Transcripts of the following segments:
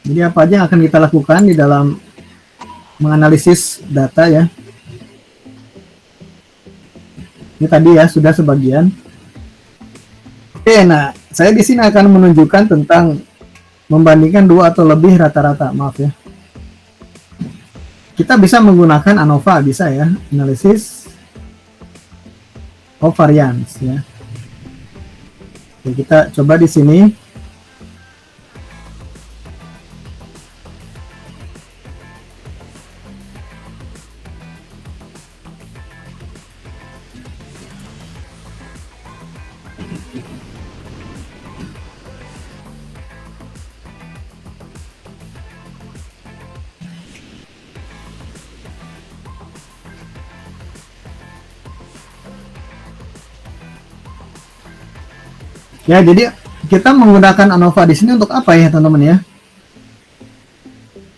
Jadi apa aja yang akan kita lakukan di dalam menganalisis data ya. Ini tadi ya sudah sebagian. Oke, nah saya di sini akan menunjukkan tentang membandingkan dua atau lebih rata-rata. Maaf ya. Kita bisa menggunakan ANOVA, bisa ya, analysis of variance ya. Oke, kita coba di sini. Ya, jadi kita menggunakan ANOVA di sini untuk apa ya, teman-teman ya?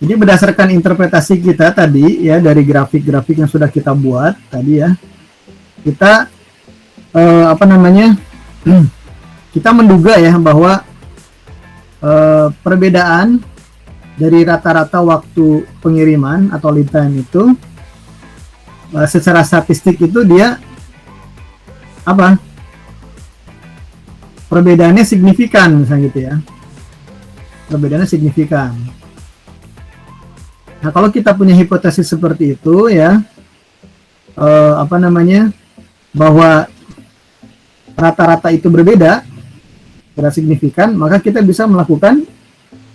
Jadi berdasarkan interpretasi kita tadi ya dari grafik-grafik yang sudah kita buat tadi ya, kita kita menduga ya bahwa perbedaan dari rata-rata waktu pengiriman atau lead time itu secara statistik itu dia apa? Perbedaannya signifikan misalnya gitu ya. Perbedaannya signifikan. Nah, kalau kita punya hipotesis seperti itu ya, bahwa rata-rata itu berbeda, tidak signifikan, maka kita bisa melakukan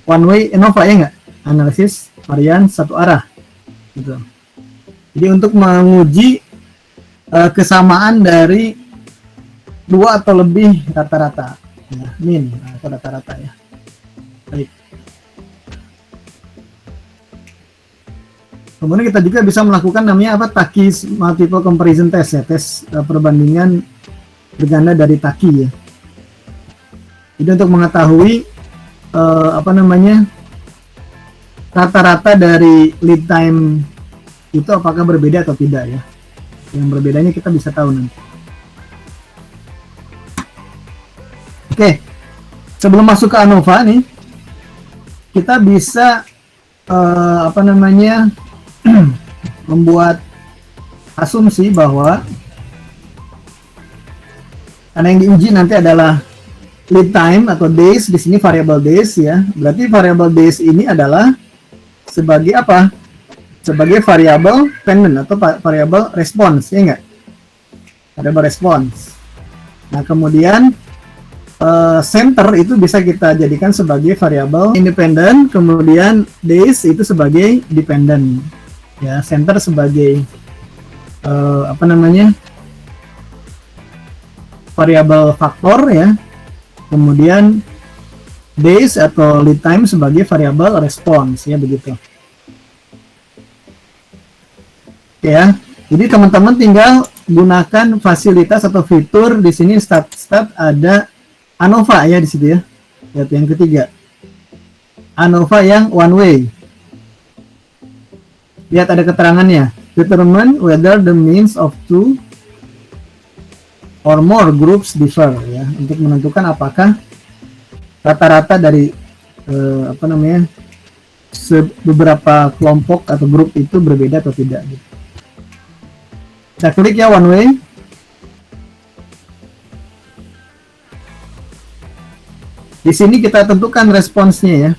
one way ANOVA ya nggak? Analisis varian satu arah. Gitu. Jadi untuk menguji kesamaan dari dua atau lebih rata-rata, ya, min atau rata-rata ya. Baik. Kemudian kita juga bisa melakukan namanya apa? Takis multiple comparison test ya, tes perbandingan berganda dari Taki ya. Jadi untuk mengetahui rata-rata dari lead time itu apakah berbeda atau tidak ya. Yang berbedanya kita bisa tahu nanti. Oke, sebelum masuk ke ANOVA nih, kita bisa membuat asumsi bahwa karena yang diuji nanti adalah lead time atau days, di sini variable days ya. Berarti variable days ini adalah sebagai apa? Sebagai variable dependent atau variable response, ya enggak? Variable response. Nah, kemudian center itu bisa kita jadikan sebagai variabel independent, kemudian days itu sebagai dependent ya, center sebagai variabel faktor ya, kemudian days atau lead time sebagai variabel response ya, begitu ya. Jadi teman-teman tinggal gunakan fasilitas atau fitur di sini, start ada ANOVA ya di situ ya. Lihat yang ketiga. ANOVA yang one way. Lihat ada keterangannya. Determine whether the means of two or more groups differ ya. Untuk menentukan apakah rata-rata dari beberapa kelompok atau grup itu berbeda atau tidak. Kita klik ya one way. Di sini kita tentukan responsnya ya.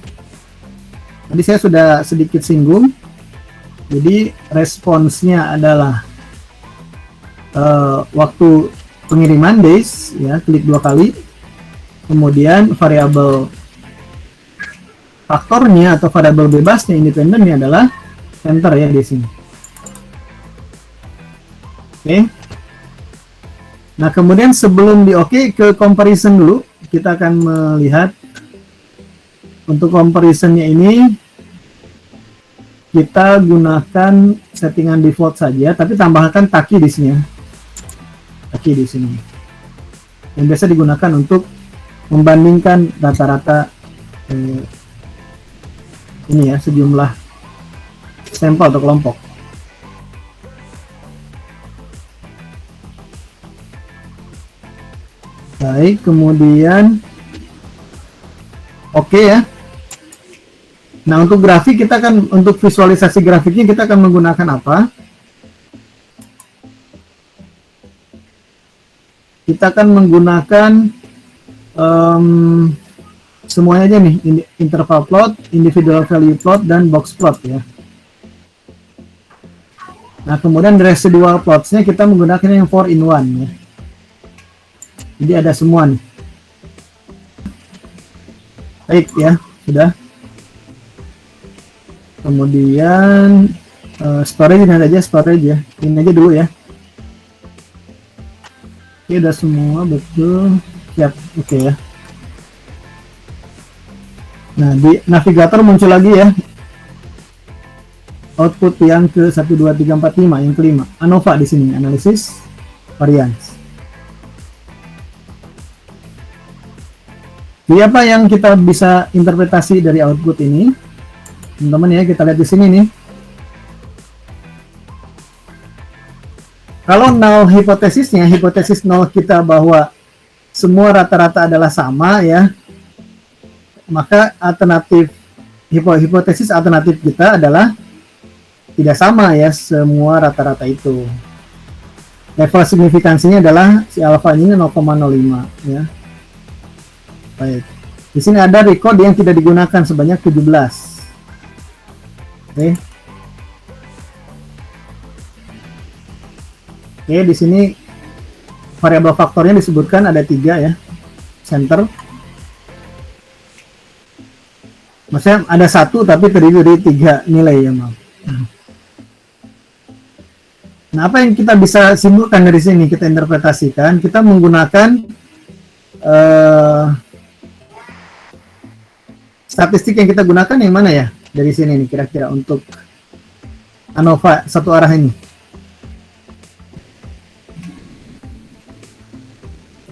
Tadi saya sudah sedikit singgung. Jadi responsnya adalah waktu pengiriman days ya, klik 2 kali. Kemudian variabel faktornya atau variabel bebasnya independennya adalah center ya di sini. Oke. Nah, kemudian sebelum di ke comparison dulu. Kita akan melihat untuk comparisonnya ini kita gunakan settingan default saja, tapi tambahkan Taki di sini ya. Taki di sini. Yang biasa digunakan untuk membandingkan rata-rata ini ya, sejumlah sampel atau kelompok. Baik, kemudian oke ya. Nah, untuk grafik kita kan, untuk visualisasi grafiknya kita akan menggunakan apa? Kita akan menggunakan semuanya aja nih, interval plot, individual value plot, dan box plot ya. Nah, kemudian residual plots-nya kita menggunakan yang 4-in-1 ya. Jadi ada semua nih. Baik ya, sudah. Kemudian storage ini aja, storage ya. Ini aja dulu ya. Oke, udah semua betul. Siap, oke ya. Nah, di navigator muncul lagi ya. Output yang ke 1, 2, 3, 4, 5, yang kelima. ANOVA di sini, analisis variance. Jadi apa yang kita bisa interpretasi dari output ini? Teman-teman ya, kita lihat di sini nih. Kalau null hipotesisnya, hipotesis nol kita bahwa semua rata-rata adalah sama ya, maka alternatif hipotesis alternatif kita adalah tidak sama ya, semua rata-rata itu. Level signifikansinya adalah si alfa ini 0,05 ya. Baik. Di sini ada record yang tidak digunakan sebanyak 17. Oke. Oke, di sini variabel faktornya disebutkan ada 3 ya. Center. Maksudnya ada 1 tapi terdiri dari 3 nilai ya, maaf. Nah, apa yang kita bisa simpulkan dari sini, kita interpretasikan, kita menggunakan statistik yang kita gunakan yang mana ya? Dari sini nih kira-kira untuk ANOVA satu arah ini.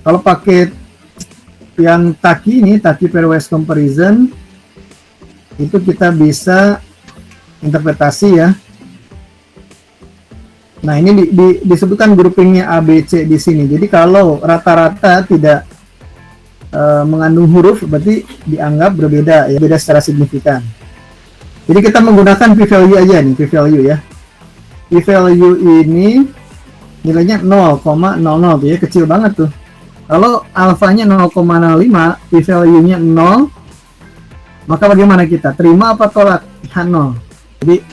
Kalau pakai yang Taki ini, Taki pairwise comparison, itu kita bisa interpretasi ya. Nah, ini disebutkan groupingnya A, B, C di sini. Jadi kalau rata-rata tidak mengandung huruf, berarti dianggap berbeda ya, beda secara signifikan. Jadi kita menggunakan p-value aja nih, p-value ya. P-value ini nilainya 0,00 ya, kecil banget tuh. Kalau alfanya 0,05, p-value-nya 0, maka bagaimana kita? Terima apa tolak? Ya 0. Jadi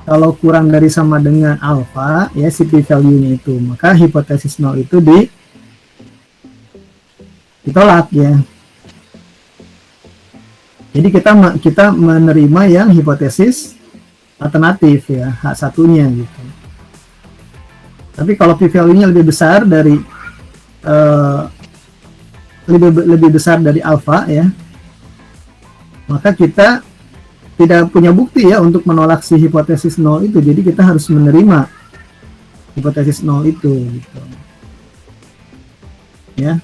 kalau kurang dari sama dengan alfa, ya si p-value-nya itu, maka hipotesis 0 itu ditolak ya. Jadi kita menerima yang hipotesis alternatif ya, H1-nya gitu. Tapi kalau p-value-nya lebih besar dari lebih besar dari alfa ya, maka kita tidak punya bukti ya untuk menolak si hipotesis 0 itu. Jadi kita harus menerima hipotesis 0 itu gitu. Ya.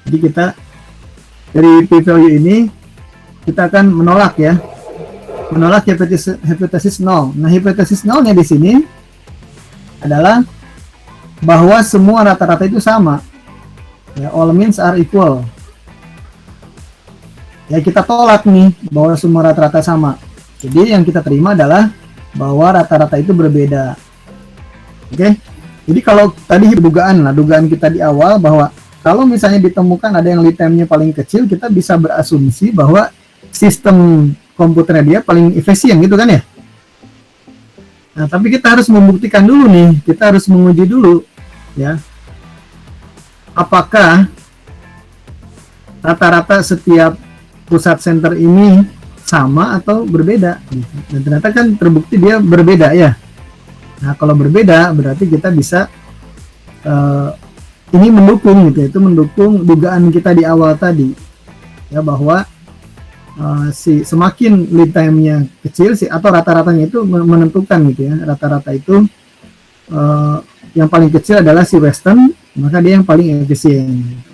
Jadi kita dari p-value ini kita akan menolak ya. Menolak hipotesis 0. Nah, hipotesis 0-nya di sini adalah bahwa semua rata-rata itu sama. Ya, all means are equal. Ya, kita tolak nih bahwa semua rata-rata sama. Jadi yang kita terima adalah bahwa rata-rata itu berbeda. Oke. Jadi kalau tadi dugaan kita di awal bahwa kalau misalnya ditemukan ada yang lead time-nya paling kecil, kita bisa berasumsi bahwa sistem komputernya dia paling efisien gitu kan ya. Nah, tapi kita harus membuktikan dulu nih, kita harus menguji dulu ya. Apakah rata-rata setiap pusat center ini sama atau berbeda gitu. Dan ternyata kan terbukti dia berbeda ya. Nah, kalau berbeda berarti kita bisa ini mendukung gitu, itu mendukung dugaan kita di awal tadi ya, bahwa semakin lead time-nya kecil atau rata-ratanya itu menentukan gitu ya. Rata-rata itu yang paling kecil adalah si Western, maka dia yang paling efisien gitu.